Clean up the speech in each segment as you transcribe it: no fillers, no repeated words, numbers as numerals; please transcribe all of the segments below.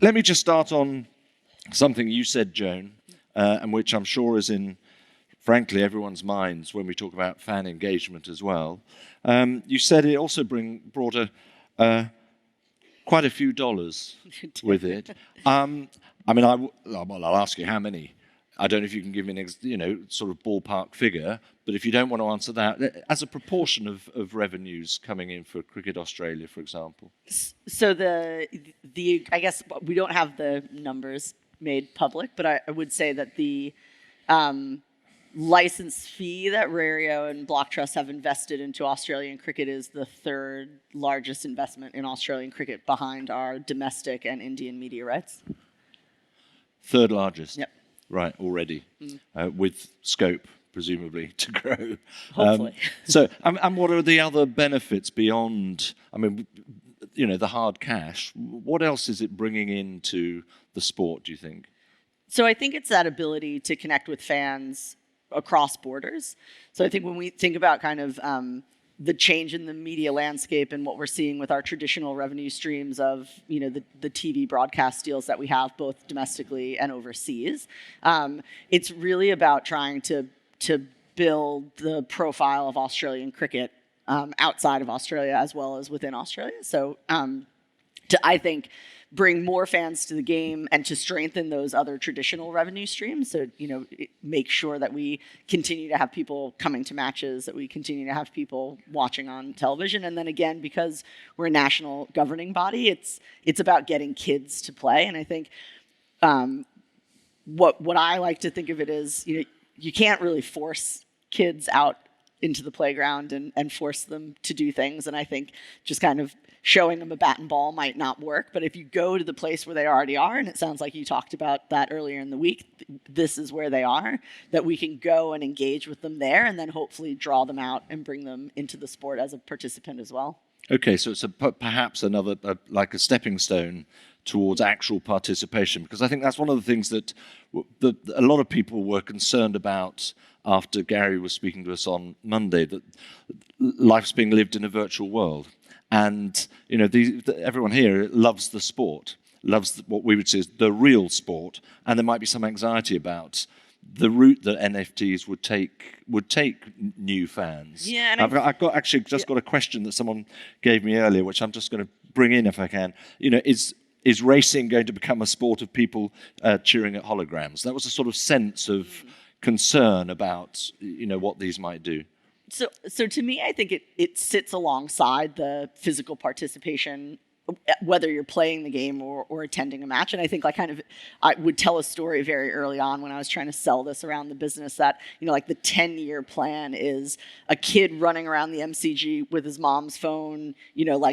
let me just start on something you said, Joan, and which I'm sure is in, frankly, everyone's minds when we talk about fan engagement as well. You said it also brought quite a few dollars with it. I'll ask you how many. I don't know if you can give me an sort of ballpark figure, but if you don't want to answer that, as a proportion of revenues coming in for Cricket Australia, for example. So I guess we don't have the numbers made public, but I would say that the license fee that Rario and Block Trust have invested into Australian cricket is the third largest investment in Australian cricket behind our domestic and Indian media rights. Third largest? Yep. Right, already, with scope, presumably, to grow. Hopefully. And what are the other benefits beyond, the hard cash? What else is it bringing into the sport, do you think? So I think it's that ability to connect with fans across borders. So I think when we think about kind of the change in the media landscape and what we're seeing with our traditional revenue streams of, the TV broadcast deals that we have both domestically and overseas, it's really about trying to build the profile of Australian cricket outside of Australia as well as within Australia. So I think bring more fans to the game and to strengthen those other traditional revenue streams. So, make sure that we continue to have people coming to matches, that we continue to have people watching on television. And then again, because we're a national governing body, it's about getting kids to play. And I think what I like to think of it is, you can't really force kids out into the playground and force them to do things. And I think just kind of showing them a bat and ball might not work. But if you go to the place where they already are, and it sounds like you talked about that earlier in the week, this is where they are, that we can go and engage with them there and then hopefully draw them out and bring them into the sport as a participant as well. Okay, so it's perhaps another, like a stepping stone towards actual participation, because I think that's one of the things that a lot of people were concerned about after Gary was speaking to us on Monday, that life's being lived in a virtual world. And, everyone here loves the sport, loves what we would say is the real sport, and there might be some anxiety about the route that NFTs would take new fans. Yeah, and I've got a question that someone gave me earlier, which I'm just going to bring in if I can. Is racing going to become a sport of people cheering at holograms? That was a sort of sense of concern about what these might do. So to me, I think it sits alongside the physical participation, whether you're playing the game or attending a match. And I think I would tell a story very early on when I was trying to sell this around the business that, the 10-year plan is a kid running around the MCG with his mom's phone,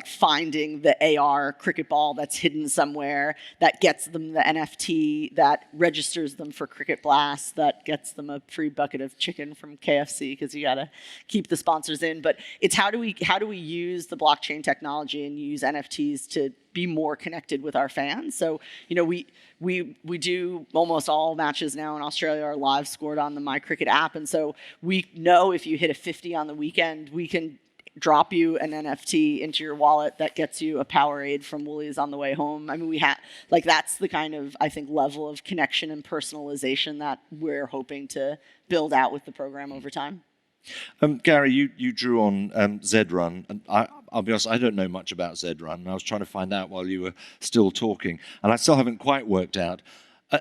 finding the AR cricket ball that's hidden somewhere, that gets them the NFT, that registers them for Cricket Blast, that gets them a free bucket of chicken from KFC because you got to keep the sponsors in. But it's how do we use the blockchain technology and use NFTs to be more connected with our fans. So, we do almost all matches now in Australia are live scored on the MyCricket app. And so we know if you hit a 50 on the weekend, we can drop you an NFT into your wallet that gets you a Powerade from Woolies on the way home. I mean, that's the kind of, I think, level of connection and personalization that we're hoping to build out with the program over time. Gary, you drew on ZRun, and I'll be honest, I don't know much about ZRun, and I was trying to find out while you were still talking, and I still haven't quite worked out.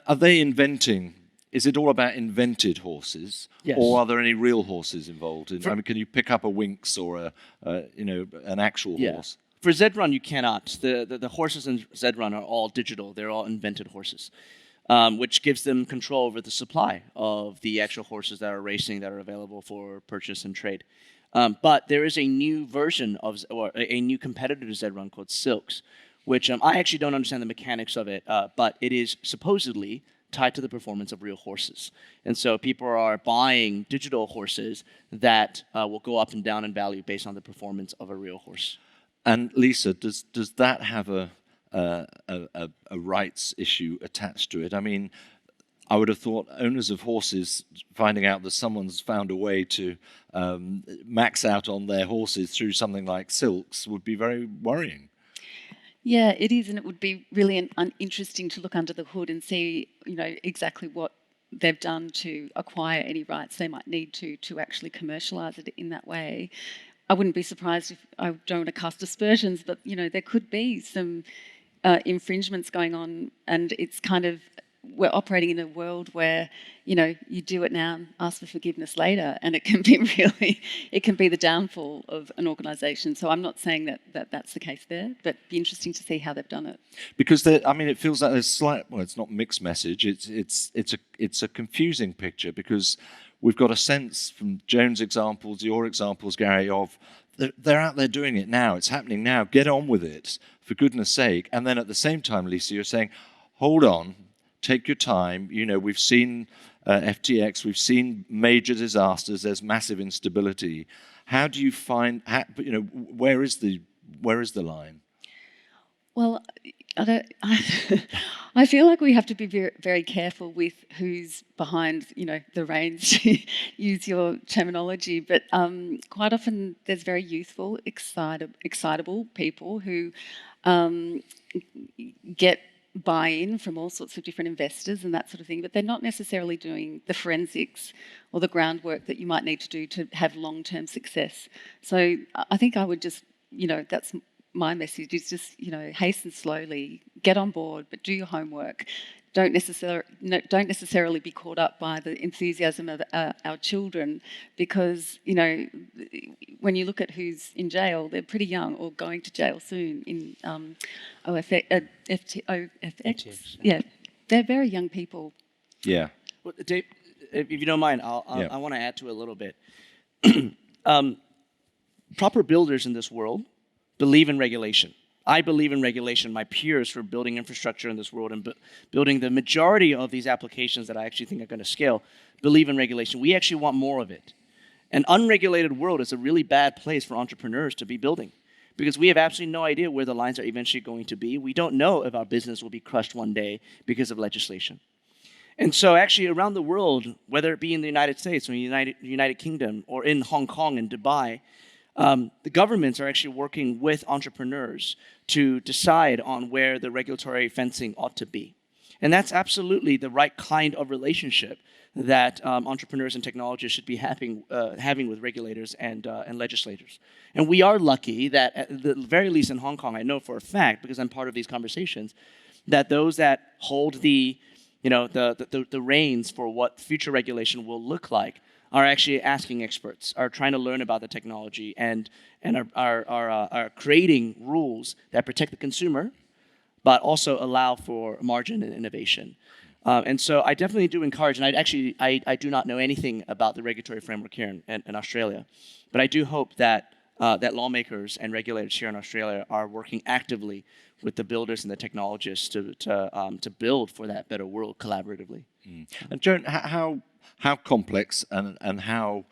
Are they inventing? Is it all about invented horses, yes, or are there any real horses involved? Can you pick up a Winx or an actual horse? For ZRun, you cannot. The horses in ZRun are all digital. They're all invented horses. Which gives them control over the supply of the actual horses that are racing that are available for purchase and trade. But there is a new version or a new competitor to ZRun called Silks, which I actually don't understand the mechanics of it, but it is supposedly tied to the performance of real horses. And so people are buying digital horses that will go up and down in value based on the performance of a real horse. And Lisa, does that have a rights issue attached to it? I mean, I would have thought owners of horses finding out that someone's found a way to max out on their horses through something like Silks would be very worrying. Yeah, it is, and it would be really interesting to look under the hood and see, exactly what they've done to acquire any rights they might need to actually commercialise it in that way. I wouldn't be surprised if, I don't want to cast aspersions, but there could be some infringements going on, and it's kind of, we're operating in a world where you do it now and ask for forgiveness later, and it can be the downfall of an organisation. So I'm not saying that that's the case there, but it'd be interesting to see how they've done it. Because it feels like there's well, it's not mixed message. It's a confusing picture, because we've got a sense from Joan's examples, your examples, Gary, of they're out there doing it now. It's happening now. Get on with it, for goodness sake. And then at the same time, Lisa, you're saying, hold on. Take your time. We've seen FTX. We've seen major disasters. There's massive instability. How do you find? Where is the line? Well, I feel like we have to be very, very careful with who's behind, the reins, to use your terminology. But quite often there's very youthful, excitable people who get buy-in from all sorts of different investors and that sort of thing, but they're not necessarily doing the forensics or the groundwork that you might need to do to have long-term success. So I think I would just, that's my message, is just, hasten slowly, get on board, but do your homework. Don't necessarily be caught up by the enthusiasm of our children, because when you look at who's in jail, they're pretty young or going to jail soon in OFX. Yeah, they're very young people. Yeah. Well, Dave, if you don't mind, Yeah. I want to add to it a little bit. Proper builders in this world believe in regulation. I believe in regulation. My peers who are building infrastructure in this world and building the majority of these applications that I actually think are going to scale believe in regulation. We actually want more of it. An unregulated world is a really bad place for entrepreneurs to be building, because we have absolutely no idea where the lines are eventually going to be. We don't know if our business will be crushed one day because of legislation. And so actually around the world, whether it be in the United States or the United Kingdom or in Hong Kong and Dubai, the governments are actually working with entrepreneurs to decide on where the regulatory fencing ought to be. And that's absolutely the right kind of relationship that entrepreneurs and technologists should be having with regulators and legislators. And we are lucky that, at the very least in Hong Kong, I know for a fact, because I'm part of these conversations, that those that hold the reins for what future regulation will look like are actually asking experts, are trying to learn about the technology, and are creating rules that protect the consumer, but also allow for margin and innovation. And so I definitely do encourage, and I do not know anything about the regulatory framework here in Australia, but I do hope that lawmakers and regulators here in Australia are working actively with the builders and the technologists to build for that better world collaboratively. Mm. And Joan, how complex and how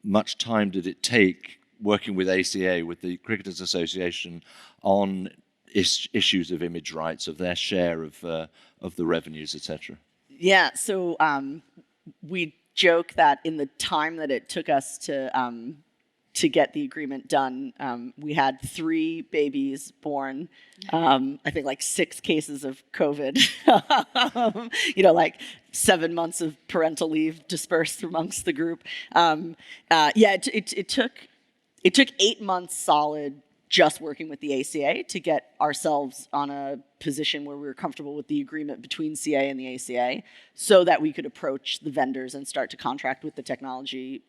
much time did it take working with ACA, with the Cricketers Association, on issues of image rights, of their share of the revenues, etc.? Yeah, so we joke that in the time that it took us to get the agreement done, we had 3 babies born, I think like 6 cases of COVID, like 7 months of parental leave dispersed amongst the group. It took 8 months solid just working with the ACA to get ourselves on a position where we were comfortable with the agreement between CA and the ACA, so that we could approach the vendors and start to contract with the technology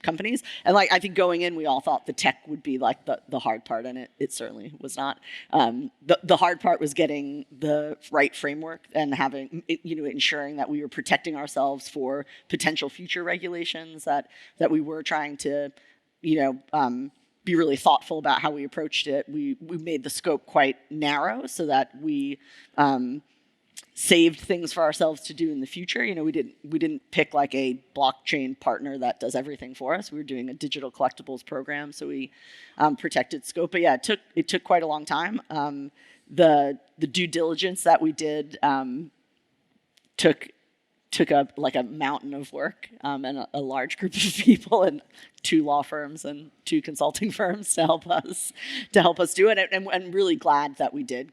companies. And I think going in, we all thought the tech would be like the hard part, and it certainly was not. The hard part was getting the right framework and having, ensuring that we were protecting ourselves for potential future regulations, that we were trying to, be really thoughtful about how we approached it. We made the scope quite narrow so that we saved things for ourselves to do in the future. We didn't pick like a blockchain partner that does everything for us. We were doing a digital collectibles program, so we protected scope. But yeah, it took quite a long time. The due diligence that we did took took up like a mountain of work and a large group of people and 2 law firms and 2 consulting firms to help us do it. And I'm really glad that we did.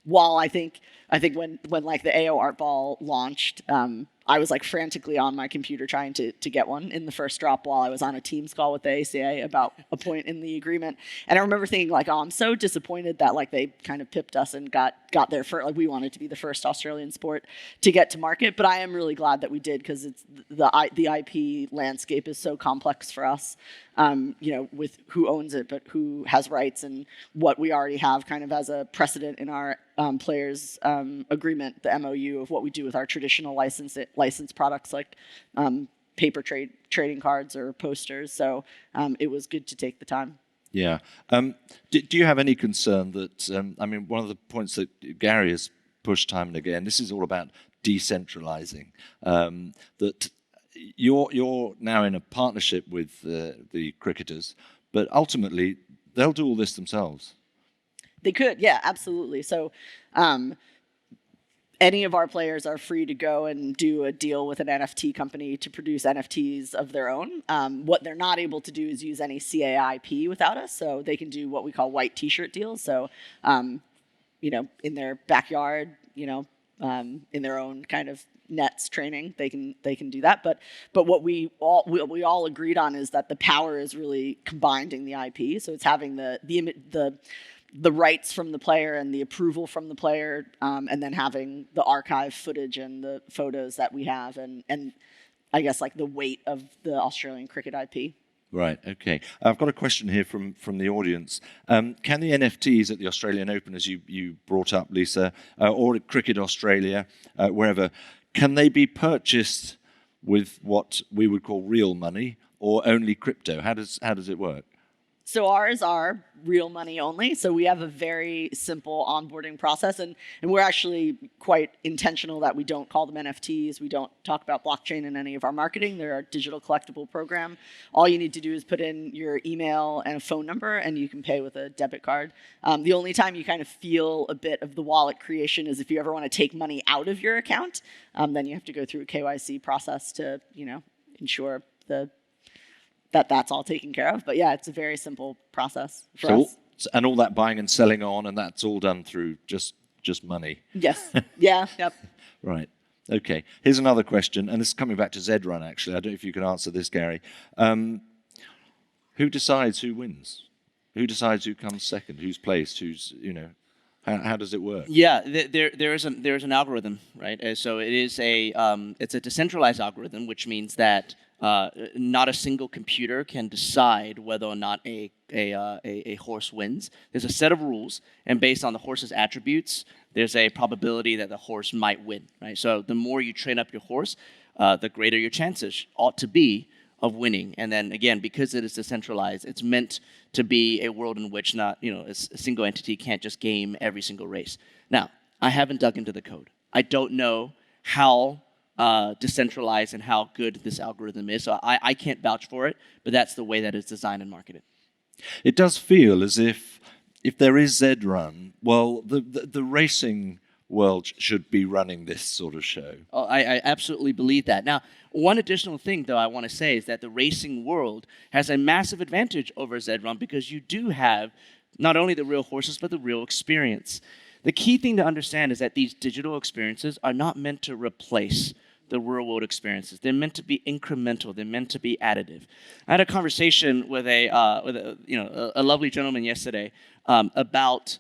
While I think when like the AO Art Ball launched, I was like frantically on my computer trying to get one in the first drop while I was on a Teams call with the ACA about a point in the agreement. And I remember thinking like, oh, I'm so disappointed that like they kind of pipped us and got there first. Like we wanted to be the first Australian sport to get to market, but I am really glad that we did because it's the IP landscape is so complex for us. With who owns it, but who has rights, and what we already have kind of as a precedent in our players agreement, the MOU of what we do with our traditional licensed products like paper trading cards or posters. So it was good to take the time. Yeah. Do you have any concern that, one of the points that Gary has pushed time and again, this is all about decentralizing, that you're now in a partnership with the cricketers, but ultimately they'll do all this themselves. They could, yeah, absolutely. So any of our players are free to go and do a deal with an NFT company to produce NFTs of their own. What they're not able to do is use any CAIP without us, so they can do what we call white T-shirt deals. So, in their backyard, in their own kind of nets training, they can do that. But what we all agreed on is that the power is really combining the IP. So it's having the rights from the player and the approval from the player, and then having the archive footage and the photos that we have, and I guess like the weight of the Australian cricket IP. Right. Okay. I've got a question here from the audience. Can the NFTs at the Australian Open, as you brought up, Lisa, or at Cricket Australia, wherever, can they be purchased with what we would call real money, or only crypto? How does it work? So ours are real money only. So we have a very simple onboarding process, and we're actually quite intentional that we don't call them NFTs. We don't talk about blockchain in any of our marketing. They're our digital collectible program. All you need to do is put in your email and a phone number, and you can pay with a debit card. The only time you kind of feel a bit of the wallet creation is if you ever want to take money out of your account. Then you have to go through a KYC process to ensure that's all taken care of. But yeah, it's a very simple process for us. And all that buying and selling on, and that's all done through just money. Yes. Yeah. Yep. Right. Okay. Here's another question, and this is coming back to ZRun, actually. I don't know if you can answer this, Gary. Who decides who wins? Who decides who comes second? Who's placed? How does it work? Yeah, there is an algorithm, right? So it is it's a decentralized algorithm, which means that not a single computer can decide whether or not a horse wins. There's a set of rules, and based on the horse's attributes, there's a probability that the horse might win, right? So the more you train up your horse, the greater your chances ought to be of winning. And then again, because it is decentralized, it's meant to be a world in which a single entity can't just game every single race. Now, I haven't dug into the code. I don't know how decentralized and how good this algorithm is. So I can't vouch for it, but that's the way that it's designed and marketed. It does feel as if there is ZRun, well, the racing world should be running this sort of show. Oh, I absolutely believe that. Now, one additional thing, though, I want to say is that the racing world has a massive advantage over ZRun because you do have not only the real horses, but the real experience. The key thing to understand is that these digital experiences are not meant to replace the real world experiences. They're meant to be incremental. They're meant to be additive. I had a conversation with a lovely gentleman yesterday about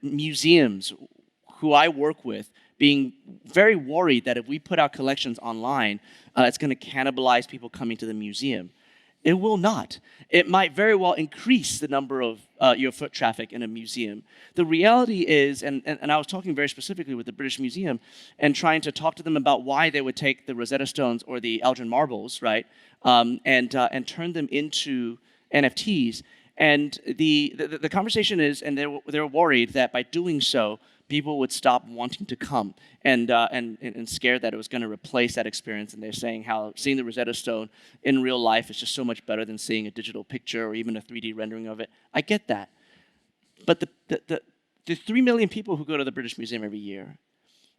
museums who I work with being very worried that if we put our collections online, it's going to cannibalize people coming to the museum. It will not. It might very well increase the number of your foot traffic in a museum. The reality is, and I was talking very specifically with the British Museum and trying to talk to them about why they would take the Rosetta Stones or the Elgin Marbles, right, and turn them into NFTs. And the conversation is, and they're worried that by doing so, people would stop wanting to come and scared that it was going to replace that experience. And they're saying how seeing the Rosetta Stone in real life is just so much better than seeing a digital picture or even a 3D rendering of it. I get that. But the 3 million people who go to the British Museum every year,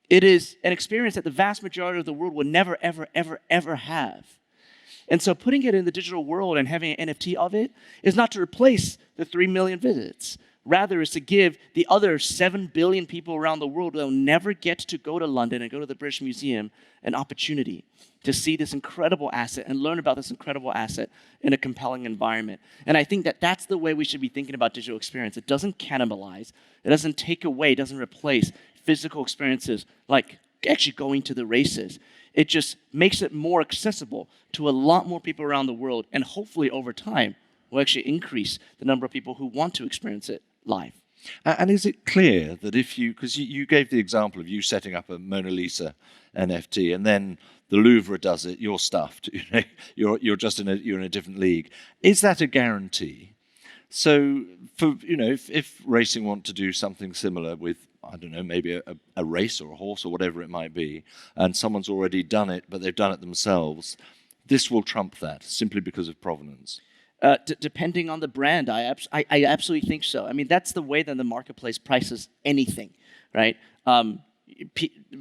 It is an experience that the vast majority of the world will never, ever, ever, ever have. And so putting it in the digital world and having an NFT of it is not to replace the 3 million visits. Rather, is to give the other 7 billion people around the world who will never get to go to London and go to the British Museum an opportunity to see this incredible asset and learn about this incredible asset in a compelling environment. And I think that that's the way we should be thinking about digital experience. It doesn't cannibalize, it doesn't take away, it doesn't replace physical experiences like actually going to the races. It just makes it more accessible to a lot more people around the world, and hopefully over time will actually increase the number of people who want to experience it live. And is it clear that if you, because you gave the example of you setting up a Mona Lisa NFT, and then the Louvre does it, you're stuffed. You're just you're in a different league. Is that a guarantee? So for if racing want to do something similar with, I don't know, maybe a race or a horse or whatever it might be, and someone's already done it, but they've done it themselves, this will trump that simply because of provenance. Depending on the brand, I absolutely think so. I mean, that's the way that the marketplace prices anything, right?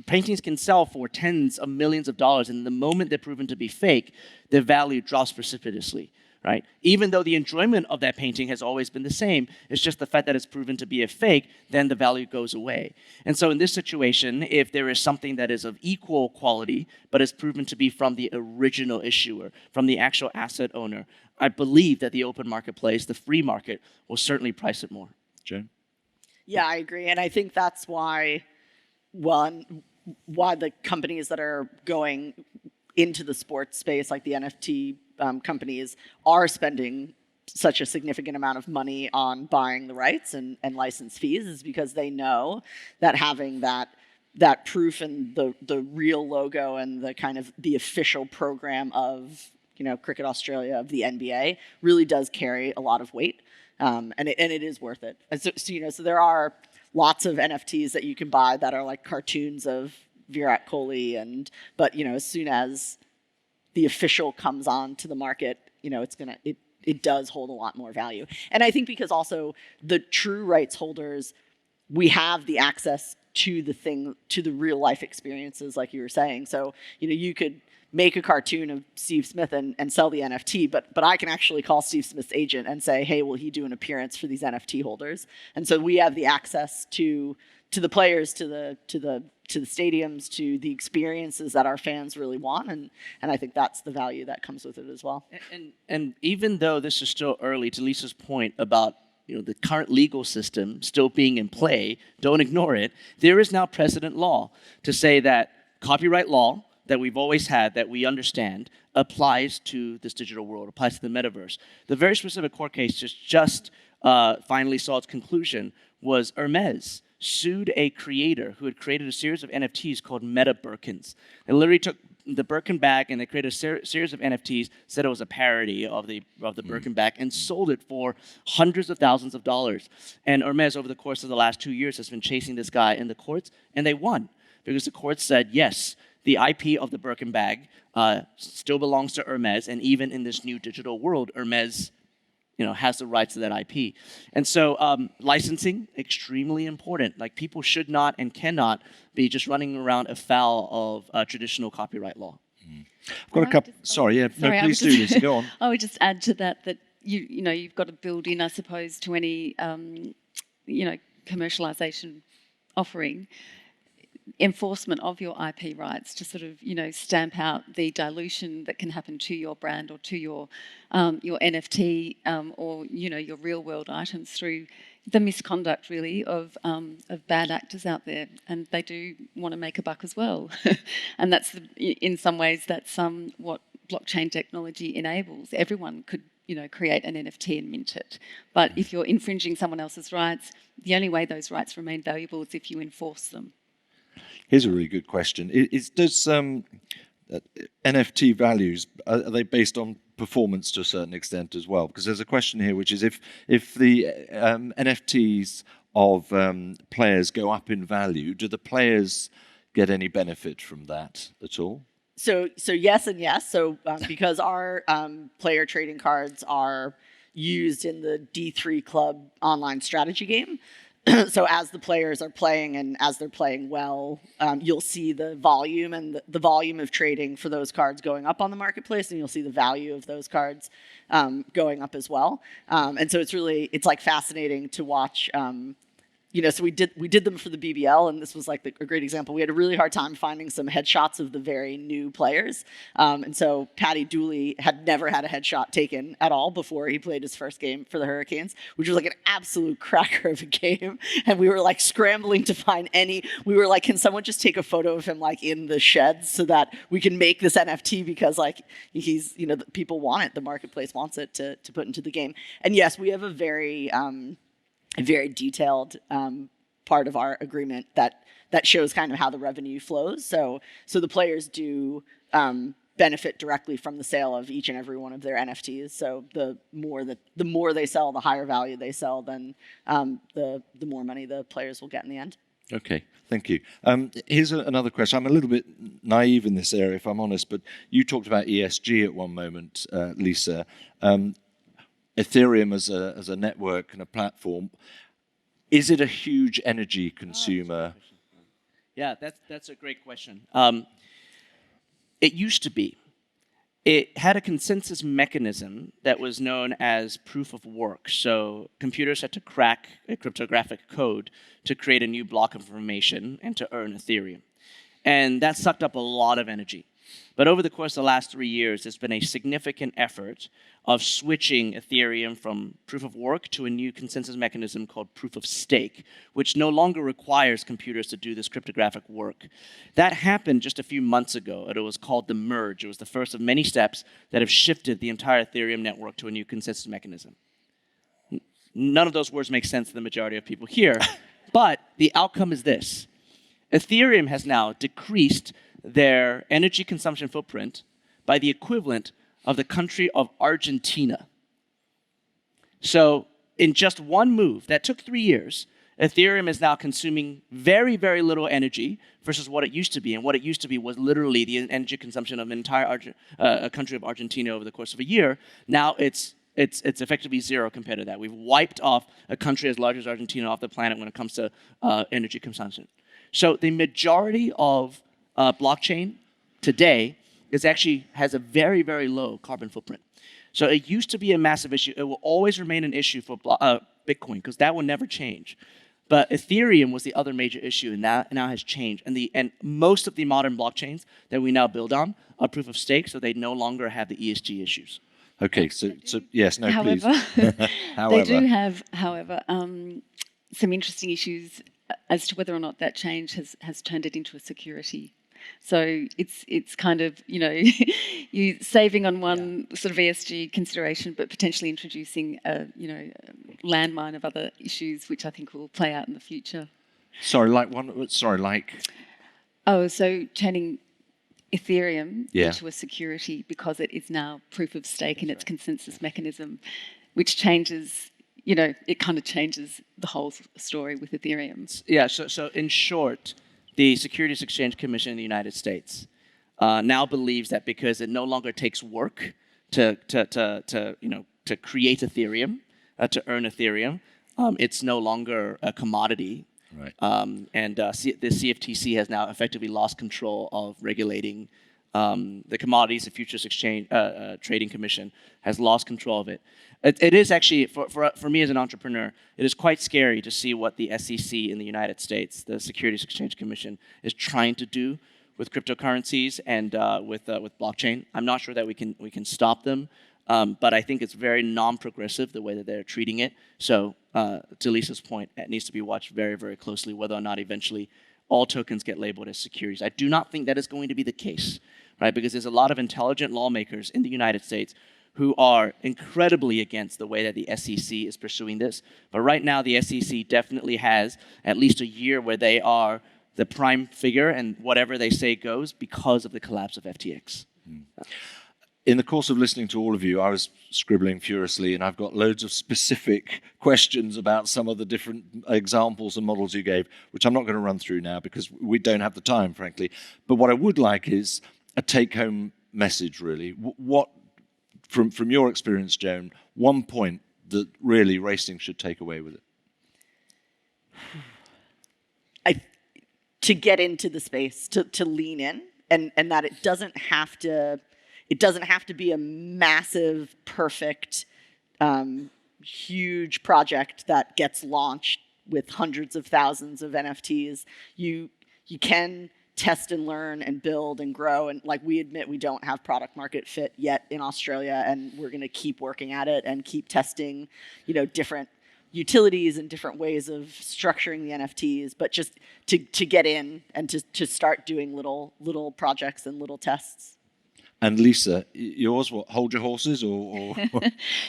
Paintings can sell for tens of millions of dollars, and the moment they're proven to be fake, their value drops precipitously, right? Even though the enjoyment of that painting has always been the same, it's just the fact that it's proven to be a fake, then the value goes away. And so in this situation, if there is something that is of equal quality, but is proven to be from the original issuer, from the actual asset owner, I believe that the open marketplace, the free market, will certainly price it more. Jane? Yeah, I agree. And I think that's why the companies that are going into the sports space, like the NFT companies, are spending such a significant amount of money on buying the rights and license fees, is because they know that having that proof and the real logo and the kind of the official program of Cricket Australia, of the NBA, really does carry a lot of weight, and it is worth it. And so there are lots of NFTs that you can buy that are like cartoons of Virat Kohli, but as soon as the official comes on to the market, it does hold a lot more value. And I think because also the true rights holders, we have the access to the real life experiences, like you were saying. So you could make a cartoon of Steve Smith and sell the NFT, but I can actually call Steve Smith's agent and say, hey, will he do an appearance for these NFT holders? And so we have the access to the players, to the stadiums, to the experiences that our fans really want, and I think that's the value that comes with it as well. And even though this is still early, to Lisa's point about the current legal system still being in play, don't ignore it. There is now precedent law to say that copyright law that we've always had, that we understand, applies to this digital world, applies to the metaverse. The very specific court case just finally saw its conclusion was Hermes sued a creator who had created a series of NFTs called Meta Birkins. They literally took the Birkin bag and they created a series of NFTs, said it was a parody of the Birkin bag, and sold it for hundreds of thousands of dollars. And Hermes, over the course of the last 2 years, has been chasing this guy in the courts, and they won because the court said, yes, the IP of the Birkin bag still belongs to Hermes, and even in this new digital world, Hermes has the rights to that IP. And so licensing, extremely important. Like, people should not and cannot be just running around afoul of traditional copyright law. I've got a couple. Please do, Lisa. Go on. I would just add to that you've got to build in, I suppose, to any commercialization offering, enforcement of your IP rights to sort of stamp out the dilution that can happen to your brand or to your NFT or your real world items through the misconduct really of bad actors out there, and they do want to make a buck as well. And that's in some ways that's what blockchain technology enables. Everyone could create an NFT and mint it, but if you're infringing someone else's rights, the only way those rights remain valuable is if you enforce them. Here's a really good question. Does NFT values, are they based on performance to a certain extent as well? Because there's a question here, which is if the NFTs of players go up in value, do the players get any benefit from that at all? So yes and yes. So because our player trading cards are used in the D3 Club online strategy game, so as the players are playing and as they're playing well, you'll see the volume and the volume of trading for those cards going up on the marketplace, and you'll see the value of those cards going up as well. And so it's like fascinating to watch. So we did them for the BBL, and this was like a great example. We had a really hard time finding some headshots of the very new players, and so Patty Dooley had never had a headshot taken at all before he played his first game for the Hurricanes, which was like an absolute cracker of a game. And we were like scrambling to find any. We were like, can someone just take a photo of him like in the sheds so that we can make this NFT, because like he's people want it, the marketplace wants it to put into the game. And yes, we have a very detailed part of our agreement that shows kind of how the revenue flows. So the players do benefit directly from the sale of each and every one of their NFTs. So the more they sell, the higher value they sell, then the more money the players will get in the end. Okay, thank you. Here's another question. I'm a little bit naive in this area, if I'm honest, but you talked about ESG at one moment, Lisa. Ethereum as a network and a platform, is it a huge energy consumer? Yeah, that's a great question. It used to be. It had a consensus mechanism that was known as proof of work. So computers had to crack a cryptographic code to create a new block of information and to earn Ethereum. And that sucked up a lot of energy. But over the course of the last 3 years, there's been a significant effort of switching Ethereum from proof of work to a new consensus mechanism called proof of stake, which no longer requires computers to do this cryptographic work. That happened just a few months ago, and it was called the merge. It was the first of many steps that have shifted the entire Ethereum network to a new consensus mechanism. None of those words make sense to the majority of people here, but the outcome is this. Ethereum has now decreased their energy consumption footprint by the equivalent of the country of Argentina. So in just one move that took 3 years, Ethereum is now consuming very, very little energy versus what it used to be. And what it used to be was literally the energy consumption of an entire country of Argentina over the course of a year. Now it's effectively zero compared to that. We've wiped off a country as large as Argentina off the planet when it comes to energy consumption. So the majority of blockchain today has a very, very low carbon footprint. So it used to be a massive issue. It will always remain an issue for Bitcoin, because that will never change. But Ethereum was the other major issue, and that now has changed. And most of the modern blockchains that we now build on are proof of stake, so they no longer have the ESG issues. Okay, so yes, no, However, please. they do have, some interesting issues as to whether or not that change has turned it into a security. So it's kind of, you saving on one sort of ESG consideration, but potentially introducing a landmine of other issues, which I think will play out in the future. Oh, so turning Ethereum into a security because it is now proof of stake in its consensus mechanism, which changes, it kind of changes the whole story with Ethereum. Yeah, so in short, the Securities Exchange Commission in the United States now believes that because it no longer takes work to create Ethereum, to earn Ethereum, it's no longer a commodity. Right. The CFTC has now effectively lost control of regulating the Commodities and Futures Exchange Trading Commission has lost control of it. It is actually, for me as an entrepreneur, it is quite scary to see what the SEC in the United States, the Securities Exchange Commission, is trying to do with cryptocurrencies and with blockchain. I'm not sure that we can stop them, but I think it's very non-progressive the way that they're treating it. So to Lisa's point, it needs to be watched very, very closely whether or not eventually all tokens get labeled as securities. I do not think that is going to be the case, right? Because there's a lot of intelligent lawmakers in the United States who are incredibly against the way that the SEC is pursuing this. But right now, the SEC definitely has at least a year where they are the prime figure and whatever they say goes because of the collapse of FTX. In the course of listening to all of you, I was scribbling furiously, and I've got loads of specific questions about some of the different examples and models you gave, which I'm not going to run through now because we don't have the time, frankly. But what I would like is a take-home message, really. What, from your experience, Joan, one point that really racing should take away with it? To get into the space, to lean in, and that it doesn't have to be a massive, perfect, huge project that gets launched with hundreds of thousands of NFTs. You can test and learn and build and grow, and like we admit, we don't have product market fit yet in Australia, and we're going to keep working at it and keep testing, different utilities and different ways of structuring the NFTs, but just to get in and to start doing little projects and little tests. And Lisa, yours, what, hold your horses or?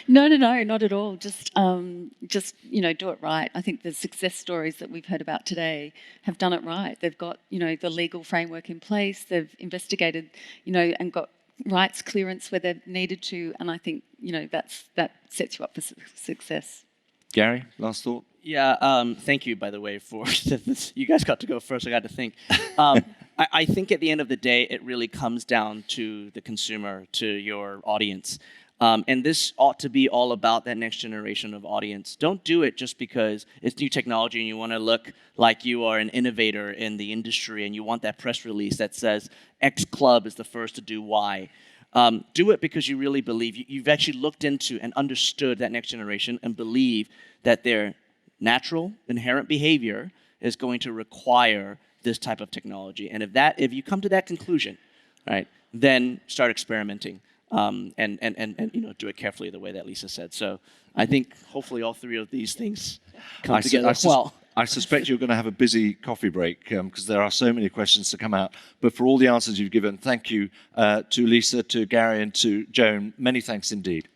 No, not at all. Just do it right. I think the success stories that we've heard about today have done it right. They've got, the legal framework in place. They've investigated, and got rights clearance where they've needed to. And I think, that sets you up for success. Gary, last thought? Yeah, thank you, by the way, for this. You guys got to go first. I got to think. I think at the end of the day, it really comes down to the consumer, to your audience. And this ought to be all about that next generation of audience. Don't do it just because it's new technology and you want to look like you are an innovator in the industry and you want that press release that says X club is the first to do Y. Do it because you really believe, you've actually looked into and understood that next generation and believe that their natural, inherent behavior is going to require this type of technology. And if you come to that conclusion, right, then start experimenting and do it carefully the way that Lisa said. So I think hopefully all three of these things come together well. I suspect you're going to have a busy coffee break because there are so many questions to come out. But for all the answers you've given, thank you to Lisa, to Gary, and to Joan. Many thanks indeed.